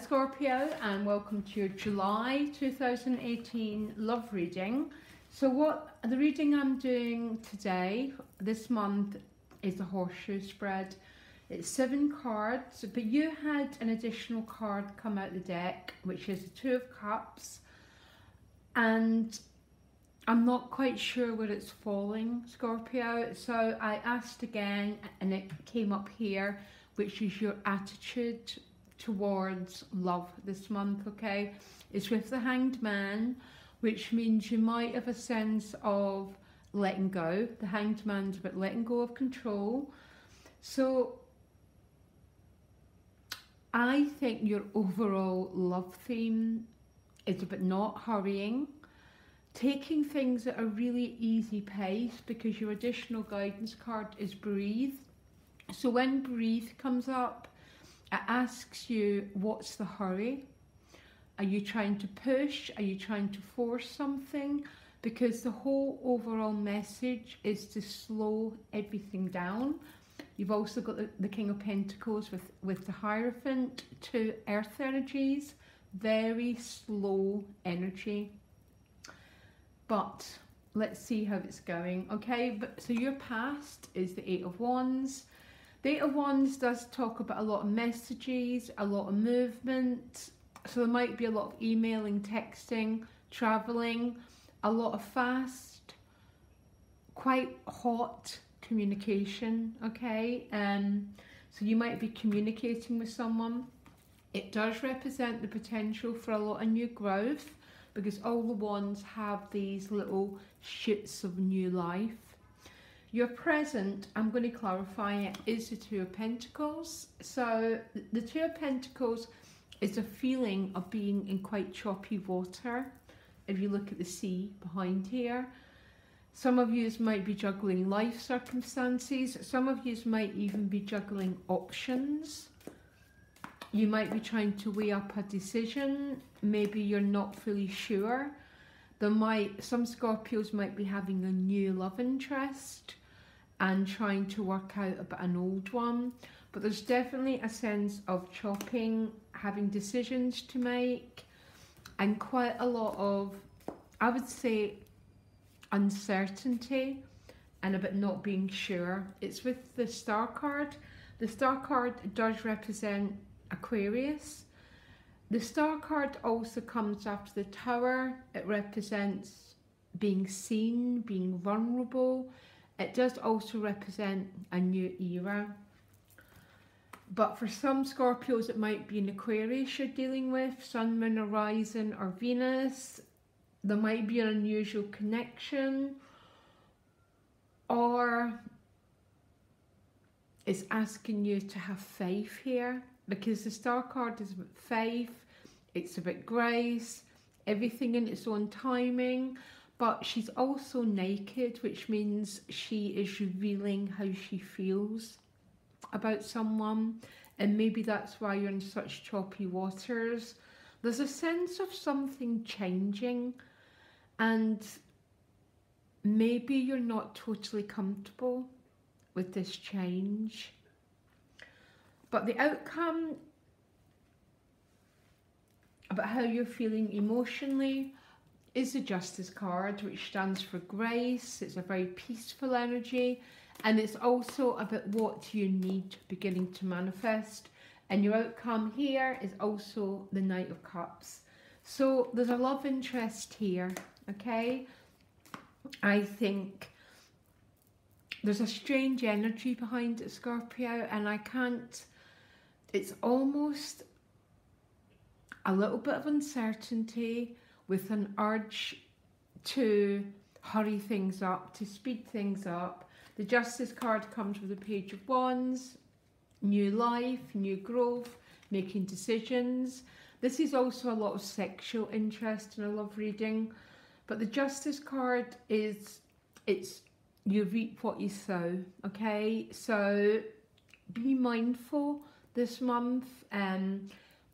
Scorpio, and welcome to your July 2018 love reading. So what the reading I'm doing today, this month, is a horseshoe spread. It's 7 cards, but you had an additional card come out the deck, which is the 2 of Cups, and I'm not quite sure where it's falling, Scorpio, so I asked again and it came up here, which is your attitude towards love this month. Okay, it's with the Hanged Man, which means you might have a sense of letting go. The Hanged Man's about letting go of control. So I think your overall love theme is about not hurrying, taking things at a really easy pace, because your additional guidance card is breathe. So when breathe comes up, it asks you, what's the hurry? Are you trying to push? Are you trying to force something? Because the whole overall message is to slow everything down. You've also got the King of Pentacles with the Hierophant, 2 earth energies, very slow energy. But let's see how it's going. Okay, but so your past is the 8 of Wands. The 8 of Wands does talk about a lot of messages, a lot of movement. So there might be a lot of emailing, texting, traveling, a lot of fast, quite hot communication. Okay, so you might be communicating with someone. It does represent the potential for a lot of new growth, because all the wands have these little shoots of new life. Your present, I'm going to clarify it, is the 2 of Pentacles. So the 2 of Pentacles is a feeling of being in quite choppy water. If you look at the sea behind here, some of you might be juggling life circumstances. Some of you might even be juggling options. You might be trying to weigh up a decision. Maybe you're not fully sure. Some Scorpios might be having a new love interest and trying to work out about an old one. But there's definitely a sense of chopping, having decisions to make, and quite a lot of, I would say, uncertainty and about not being sure. It's with the Star card. The Star card does represent Aquarius. The Star card also comes after the Tower. It represents being seen, being vulnerable. It does also represent a new era. But for some Scorpios, it might be an Aquarius you're dealing with, Sun, Moon, Horizon, or Venus. There might be an unusual connection, or it's asking you to have faith here, because the Star card is about faith, it's about grace, everything in its own timing. But she's also naked, which means she is revealing how she feels about someone, and maybe that's why you're in such choppy waters. There's a sense of something changing, and maybe you're not totally comfortable with this change. But the outcome about how you're feeling emotionally is the Justice card, which stands for grace. It's a very peaceful energy, and it's also about what you need beginning to manifest. And your outcome here is also the Knight of Cups. So there's a love interest here, okay? I think there's a strange energy behind it, Scorpio, and I can't, it's almost a little bit of uncertainty with an urge to hurry things up, to speed things up. The Justice card comes with the Page of Wands, new life, new growth, making decisions. This is also a lot of sexual interest in a love reading. But the Justice card is, it's you reap what you sow, okay? So be mindful this month,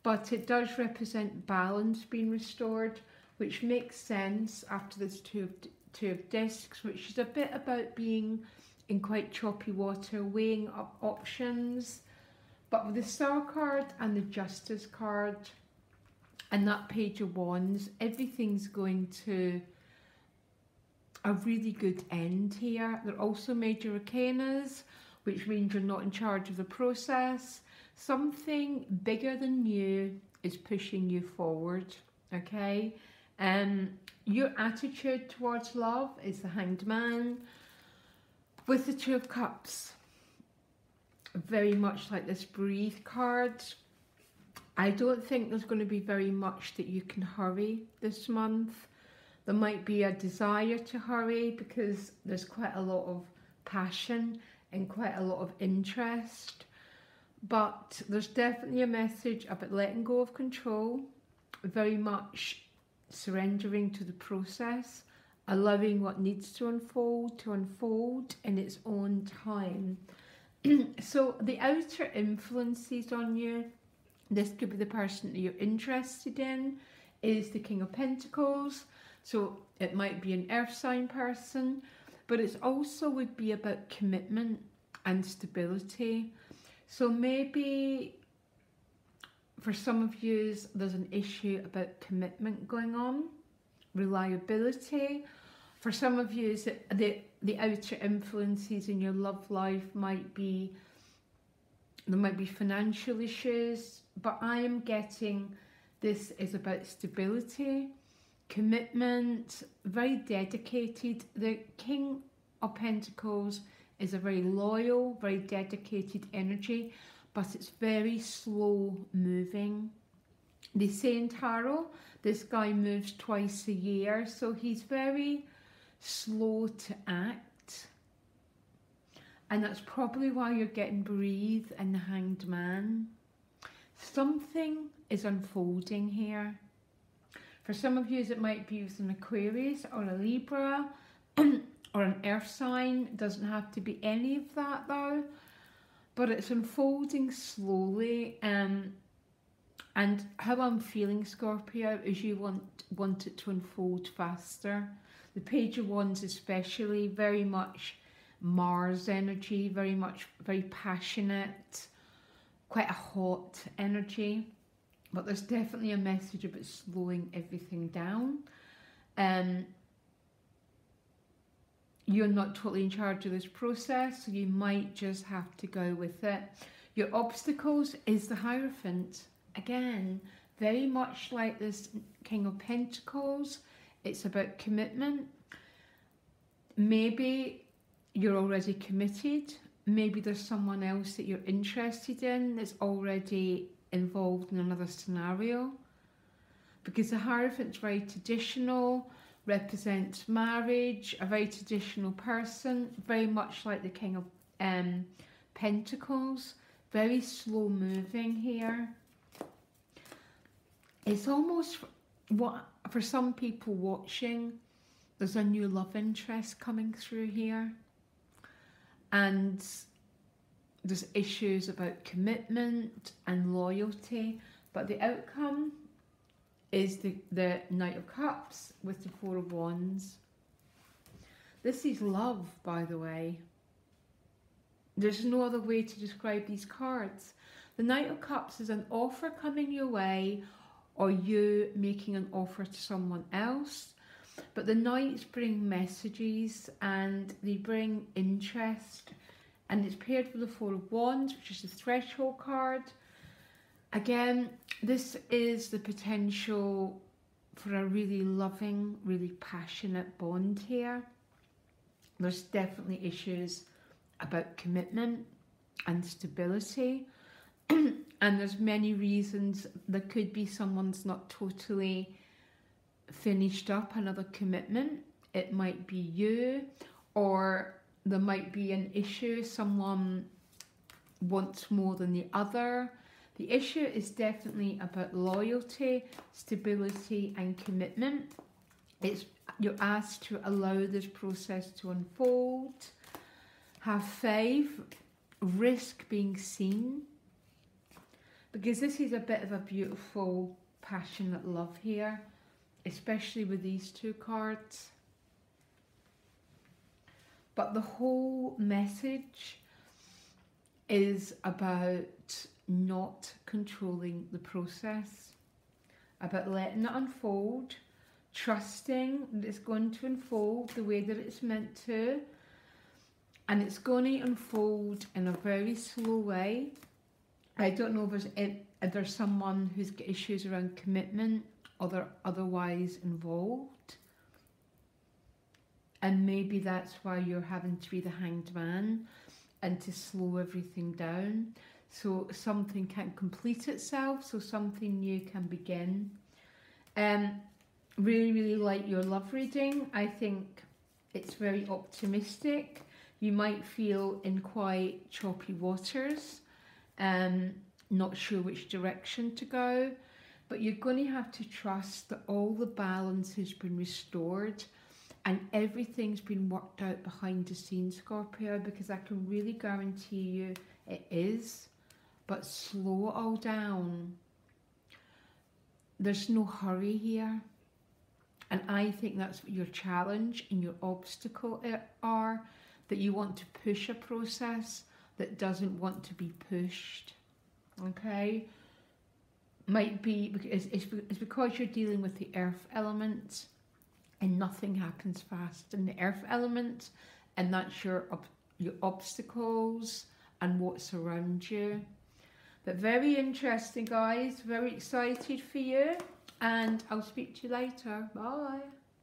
but it does represent balance being restored, which makes sense after this two of Discs, which is a bit about being in quite choppy water, weighing up options. But with the Star card and the Justice card, and that Page of Wands, everything's going to a really good end here. They're also major arcanas, which means you're not in charge of the process. Something bigger than you is pushing you forward, okay? Your attitude towards love is the Hanged Man with the Two of Cups. Very much like this Breathe card. I don't think there's going to be very much that you can hurry this month. There might be a desire to hurry because there's quite a lot of passion and quite a lot of interest. But there's definitely a message about letting go of control, very much surrendering to the process, allowing what needs to unfold in its own time. So the outer influences on you, this could be the person that you're interested in, is the King of Pentacles. So it might be an earth sign person, but it also would be about commitment and stability. So maybe for some of you, there's an issue about commitment going on, reliability. For some of you, the outer influences in your love life might be, there might be financial issues, but I am getting this is about stability, commitment, very dedicated. The King of Pentacles is a very loyal, very dedicated energy, but it's very slow moving. They say in tarot, this guy moves twice a year, so he's very slow to act. And that's probably why you're getting Breathe and the Hanged Man. Something is unfolding here. For some of you, it might be with an Aquarius or a Libra or an earth sign. It doesn't have to be any of that though. But it's unfolding slowly. And how I'm feeling, Scorpio, is you want it to unfold faster. The Page of Wands especially, very much Mars energy, very passionate, quite a hot energy. But there's definitely a message about slowing everything down. You're not totally in charge of this process, so you might just have to go with it. Your obstacles is the Hierophant. Again, very much like this King of Pentacles. It's about commitment. Maybe you're already committed. Maybe there's someone else that you're interested in that's already involved in another scenario. Because the Hierophant's very traditional, represents marriage, a very traditional person, very much like the King of Pentacles, very slow moving here. It's almost what for some people watching, there's a new love interest coming through here, and there's issues about commitment and loyalty, but the outcome is the Knight of Cups with the Four of Wands. This is love, by the way. There's no other way to describe these cards. The Knight of Cups is an offer coming your way, or you making an offer to someone else. But the Knights bring messages and they bring interest, and it's paired with the Four of Wands, which is the Threshold card. Again, this is the potential for a really loving, really passionate bond here. There's definitely issues about commitment and stability. And there's many reasons. There could be someone's not totally finished up another commitment. It might be you, or there might be an issue. Someone wants more than the other. The issue is definitely about loyalty, stability and commitment. You're asked to allow this process to unfold. Have faith, risk being seen. Because this is a bit of a beautiful, passionate love here, especially with these two cards. But the whole message is about not controlling the process. about letting it unfold, trusting that it's going to unfold the way that it's meant to, and it's going to unfold in a very slow way. I don't know if there's someone who's got issues around commitment or they're otherwise involved, and maybe that's why you're having to be the hanged man and to slow everything down so something can complete itself, so something new can begin. Really like your love reading. I think it's very optimistic. You might feel in quite choppy waters, not sure which direction to go, but you're going to have to trust that all the balance has been restored and everything's been worked out behind the scenes, Scorpio, because I can really guarantee you it is. But slow it all down. There's no hurry here. And I think that's what your challenge and your obstacle are, that you want to push a process that doesn't want to be pushed. Okay? Might be, it's because you're dealing with the earth element and nothing happens fast in the earth element, and that's your obstacles and what's around you. But very interesting, guys. Very excited for you. And I'll speak to you later. Bye.